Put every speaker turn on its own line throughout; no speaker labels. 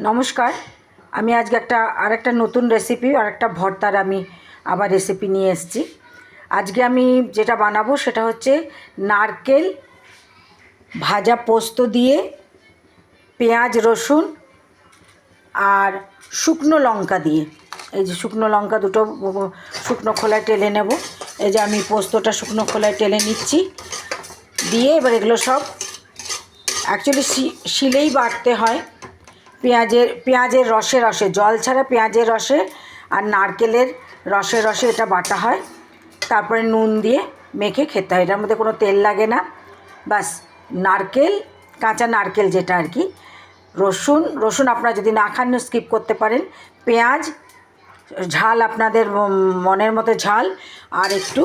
নমস্কার। আমি আজকে আরেকটা নতুন রেসিপি আর একটা ভর্তার আমি আবার রেসিপি নিয়ে এসেছি। আজকে আমি যেটা বানাবো সেটা হচ্ছে নারকেল ভাজা পোস্ত দিয়ে পেঁয়াজ রসুন আর শুকনো লঙ্কা দিয়ে, এই যে শুকনো লঙ্কা দুটো শুকনো খোলায় টেলে নেব। এই যে আমি পোস্তটা শুকনো খোলায় টেলে নিচ্ছি, দিয়ে এবার এগুলো সব অ্যাকচুয়ালি শিলেই বাটতে হয়। পেঁয়াজের রসে রসে, জল ছাড়া পেঁয়াজের রসে আর নারকেলের রসে রসে এটা বাটা হয়। তারপরে নুন দিয়ে মেখে খেতে হয়। এটার মধ্যে কোনো তেল লাগে না। বাস নারকেল, কাঁচা নারকেল যেটা আর কি, রসুন আপনারা যদি না খান স্কিপ করতে পারেন, পেঁয়াজ, ঝাল আপনাদের মনের মতো ঝাল, আর একটু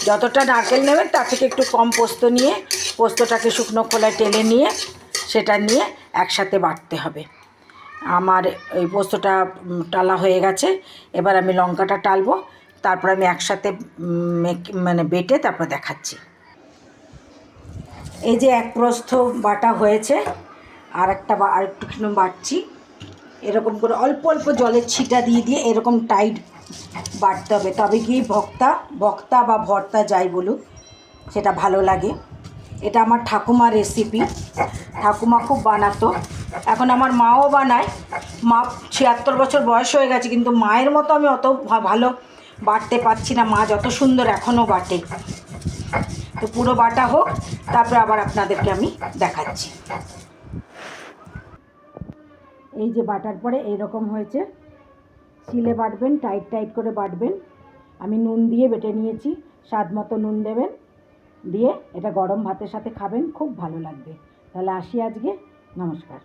যতটা নারকেল নেবেন তার থেকে একটু কম পোস্ত নিয়ে পোস্তটাকে শুকনো খোলায় টেলে নিয়ে সেটা নিয়ে একসাথে বাটতে হবে। আমার এই পোস্তটা টালা হয়ে গেছে। এবার আমি লঙ্কাটা টালবো, তারপর আমি একসাথে বেটে তারপর দেখাচ্ছি। এই যে এক প্রস্থ বাটা হয়েছে, আর একটুখানি বাটছি। এরকম করে অল্প অল্প জলের ছিটা দিয়ে দিয়ে এরকম টাইট বাটতে হবে, তবে কি বক্তা বা ভর্তা যাই বলুক সেটা ভালো লাগে। এটা আমার ঠাকুমার রেসিপি, ঠাকুমা খুব বানাতো। এখন আমার মাও বানায়। মা ৭৬ বছর বয়স হয়ে গেছে, কিন্তু মায়ের মতো আমি অত ভালো বাটতে পারছি না। মা যত সুন্দর এখনও বাটে। তো পুরো বাটা হোক, তারপরে আবার আপনাদেরকে আমি দেখাচ্ছি। এই যে বাটার পরে এইরকম হয়েছে। শিলে বাটবেন, টাইট টাইট করে বাটবেন। আমি নুন দিয়ে বেটে নিয়েছি, স্বাদ মতো নুন দেবেন, দিয়ে এটা গরম ভাতের সাথে খাবেন, খুব ভালো লাগবে। তাহলে আসি আজকে, নমস্কার।